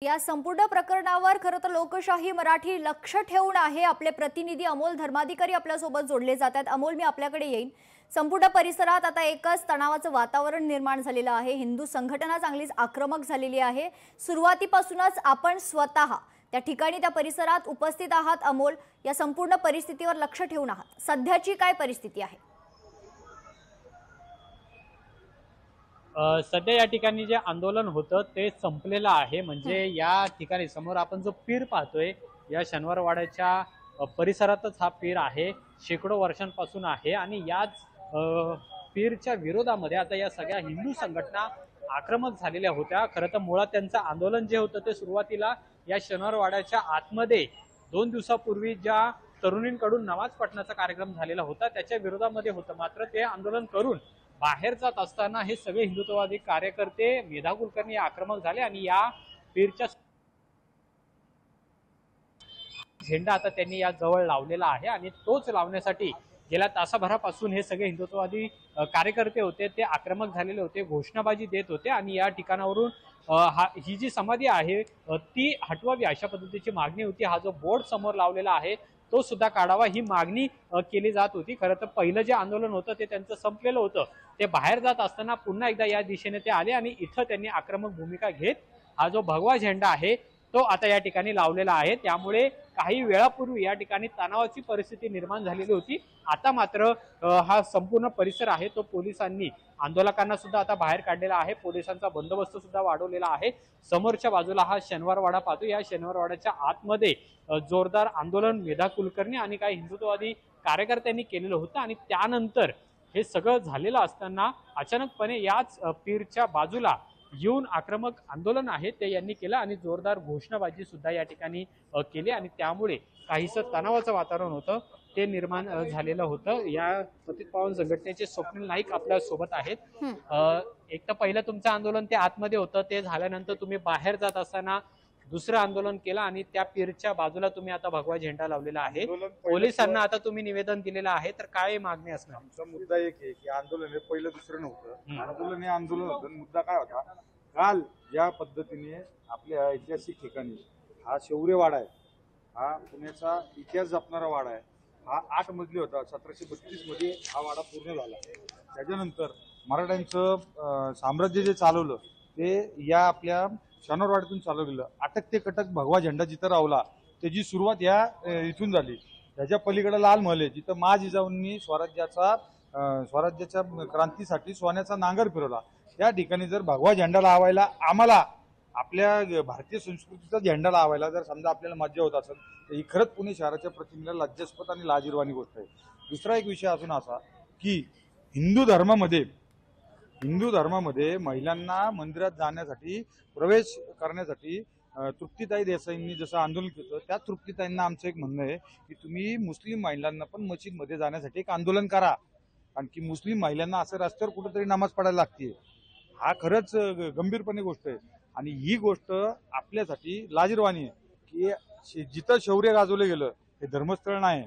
या संपूर्ण प्रकरणावर खरं तर लोकशाही मराठी लक्ष ठेवून आहे। आपले प्रतिनिधी अमोल धर्माधिकारी आपल्या सोबत जोडले जातात। अमोल, मी आपल्याकडे येईन। संपूर्ण परिसरात आता एकच तणावाचं वातावरण निर्माण झालेलं आहे। हिंदू संघटना चांगलीच आक्रमक झालेली आहे। सुरुवातीपासूनच आपण स्वतः त्या ठिकाणी त्या परिसरात उपस्थित आहात। अमोल, या संपूर्ण परिस्थितीवर लक्ष ठेवून आहात। सध्याची काय परिस्थिती आहे? सध्या या ठिकाणी जे आंदोलन होतं ते संपलेलं आहे। म्हणजे या ठिकाणी समोर आपण जो पीर पाहतोय, या शनिवारवाड्याच्या परिसरातच हा पीर आहे। शेकडो वर्षांपासून आहे आणि याच पीरच्या विरोधामध्ये आता या सगळ्या हिंदू संघटना आक्रमक झालेल्या होत्या। खरं तर मुळात त्यांचं आंदोलन जे होतं ते सुरुवातीला या शनिवारवाड्याच्या आतमध्ये 2 दिवसापूर्वी ज्या तरुणींकडून नमाज पठणाचा कार्यक्रम झालेला होता त्याच्या विरोधामध्ये होतं। मात्र ते आंदोलन करून बाहेर जात असताना हे सगळे हिंदुत्ववादी कार्यकर्ते मेधा कुलकर्णी आक्रमक झाले आणि या पीरच्या झेंडा आता त्यांनी या जवळ लावलेला आहे आणि तोच लावण्यासाठी गेल्या तासाभरापासून हे सगळे हिंदुत्ववादी कार्यकर्ते होते ते आक्रमक झालेले होते, घोषणाबाजी देत होते आणि या ठिकाणावरून ही जी समाधी आहे ती हटवावी अशा पद्धतीची मागणी होती। हा जो बोर्ड समोर लावलेला आहे तो सुद्धा काढावा ही मागणी केली जात होती। खरं तर पहिलं जे आंदोलन होतं ते त्यांचं संपलेलं होतं। ते बाहेर जात असताना पुन्हा एकदा या दिशेने ते आले आणि इथं त्यांनी आक्रमक भूमिका घेत हा जो भगवा झेंडा आहे तो आता या ठिकाणी लावलेला आहे। त्यामुळे काही वेळापूर्वी या ठिकाणी तणावाची परिस्थिती निर्माण झालेली होती। आता मात्र हा संपूर्ण परिसर आहे तो पोलिसांनी आंदोलकांना सुद्धा आता बाहेर काढलेला आहे। पोलिसांचा बंदोबस्त सुद्धा वाढवलेला आहे। समोरच्या बाजूला हा शनिवारवाडा पाहतो, या शनिवारवाड्याच्या आतमध्ये जोरदार आंदोलन मेधा कुलकर्णी आणि काही हिंदुत्ववादी कार्यकर्त्यांनी केलेलं होतं आणि त्यानंतर हे सगळं झालेलं असताना अचानकपणे याच पीरच्या बाजूला येऊन आक्रमक आंदोलन आहे ते यांनी केलं आणि जोरदार घोषणाबाजी सुद्धा या ठिकाणी केली आणि त्यामुळे काहीसं तणावाचं वातावरण होतं ते निर्माण झालेलं होतं। या पतित पावन संघटनेचे स्वप्नील नाईक आपल्या सोबत आहेत। एक तर पहिलं तुमचं आंदोलन ते आतमध्ये होतं, ते झाल्यानंतर तुम्ही बाहेर जात असताना दुसरं आंदोलन केलं आणि त्या पीरच्या बाजूला तुम्ही आता भगवा झेंडा लावलेला आहे। पोलिसांना आता तुम्ही निवेदन दिलेलं आहे, तर काय मागणी असणार? आमचा मुद्दा एक आहे की आंदोलन हे पहिलं दुसरं नव्हतं, आंदोलन हे आंदोलन होतं। मुद्दा काय होता, काल ज्या पद्धतीने आपल्या ऐतिहासिक ठिकाणी हा शौर्यवाडा आहे, हा पुण्याचा इतिहास जपणारा वाडा आहे, हा 8 मजली होता। 1732 मध्ये हा वाडा पूर्ण झाला। त्याच्यानंतर मराठ्यांचं साम्राज्य जे चालवलं ते या आपल्या शनिवारवाड्यातून चालवलेलं अटक ते कटक भगवा झेंडा जिथं रावला त्याची सुरुवात या इथून झाली। त्याच्या पलीकडे लाल महल आहे जिथं महाजिजाऊंनी स्वराज्याच्या क्रांतीसाठी सोन्याचा नांगर फिरवला। त्या ठिकाणी जर भगवा झेंडा लावायला आम्हाला आपल्या भारतीय संस्कृतीचा झेंडा लावायला जर समजा आपल्याला मज्जा होत असेल तर ही खरंच पुणे शहराच्या प्रतिमेला लज्जास्पद आणि लाजिरवाणी गोष्ट आहे। दुसरा एक विषय असून असा की हिंदू धर्मामध्ये महिलांना मंदिरात जाण्यासाठी प्रवेश करण्यासाठी तृप्तीताई देसाईंनी जसं आंदोलन केलं त्या तृप्तीताईंना आमचं एक म्हणणं आहे की तुम्ही मुस्लिम महिलांना पण मस्जिदमध्ये जाण्यासाठी एक आंदोलन करा, कारण की मुस्लिम महिलांना असं रस्त्यावर कुठेतरी नमाज पडायला लागते। हा खरंच गंभीरपणे गोष्ट आहे आणि ही गोष्ट आपल्यासाठी लाजिरवाणी आहे की जिथं शौर्य गाजवलं गेलं हे धर्मस्थळ नाही।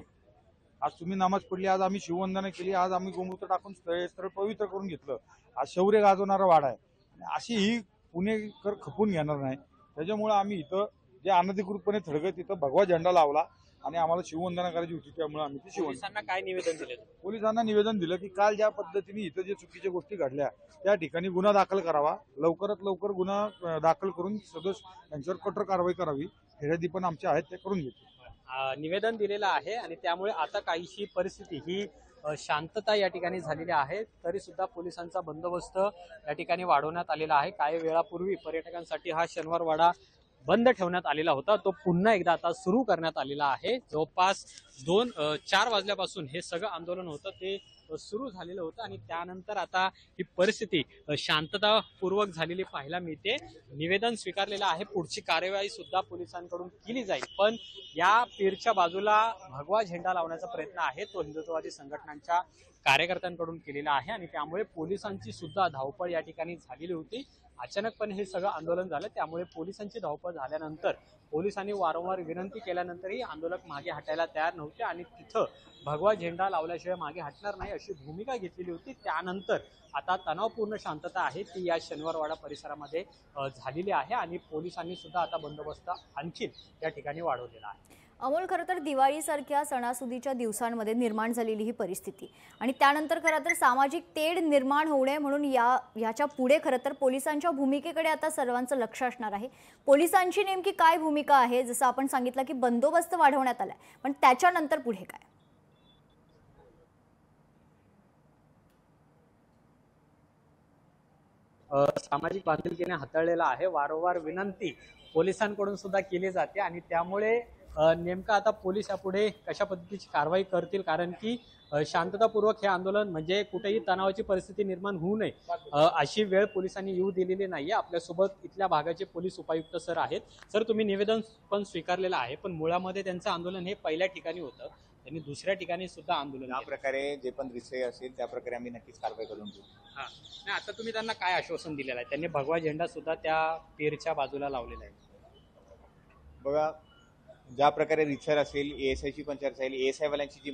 आज तुम्ही नमाज पडली, आज आम्ही शिववंदना केली, आज आम्ही गोमूत्र टाकून स्थळ पवित्र करून घेतलं, आज शौर्य गाजवणारा वाडा आहे आणि अशी ही पुणेकर खपून घेणार नाही। त्याच्यामुळे आम्ही इथं जे अनधिकृतपणे थडगत इथं भगवा झेंडा लावला आणि आम्हाला शिववंदना करायची होती, त्यामुळे आम्ही ती पोलिसांना काय निवेदन दिलं? पोलिसांना निवेदन दिलं की काल ज्या पद्धतीने इथं जे चुकीच्या गोष्टी घडल्या त्या ठिकाणी गुन्हा दाखल करावा, लवकरात लवकर गुन्हा दाखल करून सदस्य त्यांच्यावर कठोर कारवाई करावी। फिर्यादी पण आमच्या आहेत ते करून घेतील। निवेदन दिलेलं आहे आणि त्यामुळे आता काहीशी परिस्थिती ही शांतता या ठिकाणी झालेली आहे। तरी सुद्धा पोलिसांचा बंदोबस्त या ठिकाणी वाढवण्यात आलेला आहे। काही वेळापूर्वी पर्यटकांसाठी हा शनिवारवाडा बंद ठेवण्यात आलेला होता, तो पुन्हा एकदा आता सुरू करण्यात आलेला आहे। जवळपास 4 वाजल्यापासून हे सगळं आंदोलन होतं ते सुरू झालेलं होतं आणि त्यानंतर आता ही परिस्थिती शांततापूर्वक झालेली पाहायला मिळते। निवेदन स्वीकारलेलं आहे, पुढची कार्यवाही सुद्धा पोलिसांकडून केली जाईल, पण या पीरच्या बाजूला भगवा झेंडा लावण्याचा प्रयत्न आहे तो हिंदुत्ववादी संघटनांच्या कार्यकर्त्यांकडून केलेला आहे आणि त्यामुळे पोलिसांची सुद्धा धावपळ या ठिकाणी झालेली होती। अचानकपणे हे सगळं आंदोलन झालं, त्यामुळे पोलिसांची धावपळ झाल्यानंतर पोलिसांनी वारंवार विनंती केल्यानंतरही आंदोलक मागे हटायला तयार नव्हते आणि तिथं भगवा झेंडा लावल्याशिवाय मागे हटणार नाही अशी भूमिका घेतलेली होती। त्यानंतर आता तणावपूर्ण शांतता आहे ती या शनिवारवाडा परिसरामध्ये झालेली आहे आणि पोलिसांनी सुद्धा आता बंदोबस्त आणखी या ठिकाणी वाढवलेला आहे। अमोल, खरं तर दिवाळीसारख्या सणासुदीच्या दिवसांमध्ये निर्माण झालेली ही परिस्थिती आणि त्यानंतर खरं तर सामाजिक तेढ निर्माण होऊ नये म्हणून याच्या पुढे खरं तर पोलिसांच्या भूमिकेकडे आता सर्वांचं लक्ष असणार आहे। पोलिसांची नेमकी काय भूमिका आहे? जसं आपण सांगितलं की बंदोबस्त वाढवण्यात आलाय, पण त्याच्यानंतर पुढे काय? सामाजिक बांधिलकीने हाताळलेला आहे। वारंवार विनंती पोलिसांकडून सुद्धा केली जाते आणि त्यामुळे नेमका आता पोलीस यापुढे कशा पद्धतीची कारवाई करतील, कारण की शांततापूर्वक हे आंदोलन म्हणजे कुठेही तणावाची परिस्थिती निर्माण होऊ नये अशी वेळ पोलिसांनी येऊ दिलेली नाहीये। आपल्यासोबत इथल्या भागाचे पोलीस उपायुक्त सर आहेत। सर, तुम्ही निवेदन पण स्वीकारलेलं आहे, पण मुळामध्ये त्यांचं आंदोलन हे पहिल्या ठिकाणी होतं, त्यांनी दुसऱ्या ठिकाणी सुद्धा आंदोलन या प्रकारे जे पण विषय असेल त्या प्रकारे आम्ही नक्कीच कारवाई करून घेऊ। हा, नाही आता तुम्ही त्यांना काय आश्वासन दिलेलं आहे? त्यांनी भगवा झेंडा सुद्धा त्या पेरच्या बाजूला लावलेला आहे। बघा, ज्या प्रकारे रिसर असेल, ASI ची पण चर्चा येईल, ASI वाल्यांची जी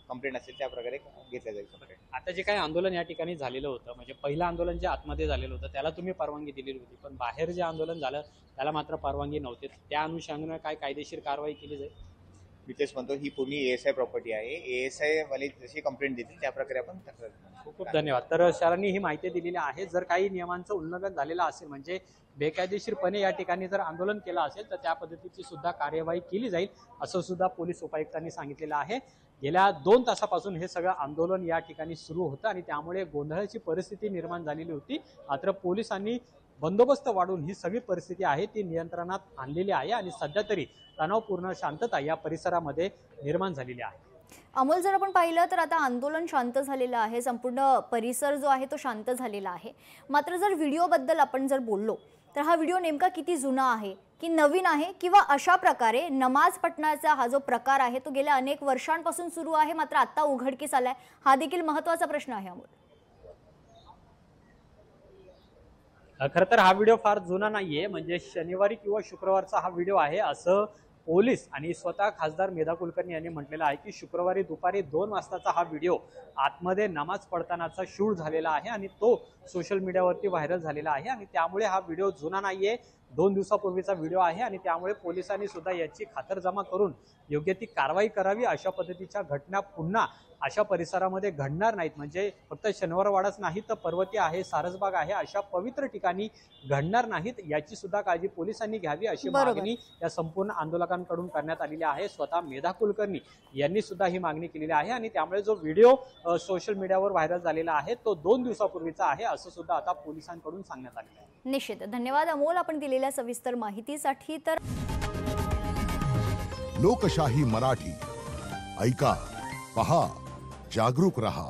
कंप्लेंट असेल त्या प्रकारे घेतल्या जाईल। आता जे काही आंदोलन या ठिकाणी झालेलं होतं, म्हणजे पहिलं आंदोलन जे आतमध्ये झालेलं होतं त्याला तुम्ही परवानगी दिलेली होती, पण बाहेर जे आंदोलन झालं त्याला मात्र परवानगी नव्हती। त्या अनुषंगाने काय कायदेशीर कारवाई केली जाईल? मी तेच म्हणतो, ही पूर्ण ASI प्रॉपर्टी आहे, ASI वाले जशी कंप्लेंट देतील त्या प्रकारे आपण तक्रार करू। खूप खूप धन्यवाद। तर सरांनी ही माहिती दिलेली आहे। जर काही नियमांचं उल्लंघन झालेलं असेल, म्हणजे बेकायदेशीरपणे या ठिकाणी जर आंदोलन केलं असेल तर त्या पद्धतीची सुद्धा कार्यवाही केली जाईल असं सुद्धा पोलीस उपायुक्तांनी सांगितलेलं आहे। गेल्या 2 तासापासून हे सगळं आंदोलन या ठिकाणी सुरू होतं आणि त्यामुळे गोंधळाची परिस्थिती निर्माण झालेली होती। मात्र पोलिसांनी बंदोबस्त वाढवून ही सगळी परिस्थिती आहे ती नियंत्रणात आणलेली आहे आणि सध्या तरी तणावपूर्ण शांतता या परिसरामध्ये निर्माण झालेली आहे। अमोल, जर आपण पाहिलं तर आता आंदोलन शांत झालेलं आहे, संपूर्ण परिसर जो आहे तो शांत झालेला आहे। मात्र जर व्हिडिओबद्दल आपण जर बोललो तर हा व्हिडिओ नेमका किती जुना आहे की नवीन आहे, किंवा अशा प्रकारे नमाज पठणाचा हा जो प्रकार आहे तो गेल्या अनेक वर्षांपासून सुरू आहे मात्र आता उघडकीस आलाय, हा देखील महत्त्वाचा प्रश्न आहे। अमोल, खरं तर हा व्हिडिओ फार जुना नाहीये, म्हणजे शनिवारी किंवा शुक्रवारचा हा व्हिडिओ आहे असं पोलीस आणि स्वतः खासदार मेधा कुलकर्णी यांनी म्हटलेलं आहे की शुक्रवारी दुपारी 2 वाजताचा हा व्हिडिओ आतमध्ये नमाज पडतानाचा शूट झालेला आहे आणि तो सोशल मीडियावरती व्हायरल झालेला आहे आणि त्यामुळे हा व्हिडिओ जुना नाहीये, 2 दिवसापूर्वीचा व्हिडिओ आहे आणि त्यामुळे पोलिसांनी सुद्धा याची खातरजमा करून योग्य ती कारवाई करावी। अशा पद्धतीच्या घटना पुन्हा अशा परिसरामध्ये घडणार नाहीत, म्हणजे फक्त शनिवारवाडाच नाही तर पर्वती आहे, सारसबाग आहे, अशा पवित्र ठिकाणी घडणार नाहीत याची सुद्धा काळजी पोलिसांनी घ्यावी अशी मागणी या संपूर्ण आंदोलकांकडून करण्यात आलेली आहे। स्वतः मेधा कुलकर्णी यांनी सुद्धा ही मागणी केलेली आहे आणि त्यामुळे जो व्हिडिओ सोशल मीडियावर व्हायरल झालेला आहे तो 2 दिवसापूर्वीचा आहे असं सुद्धा आता पोलिसांकडून सांगण्यात आलेलं आहे। निश्चित धन्यवाद अमोल आपण दिलेल्या सविस्तर माहितीसाठी। तर लोकशाही मराठी ऐका, पहा, जागरूक रहा।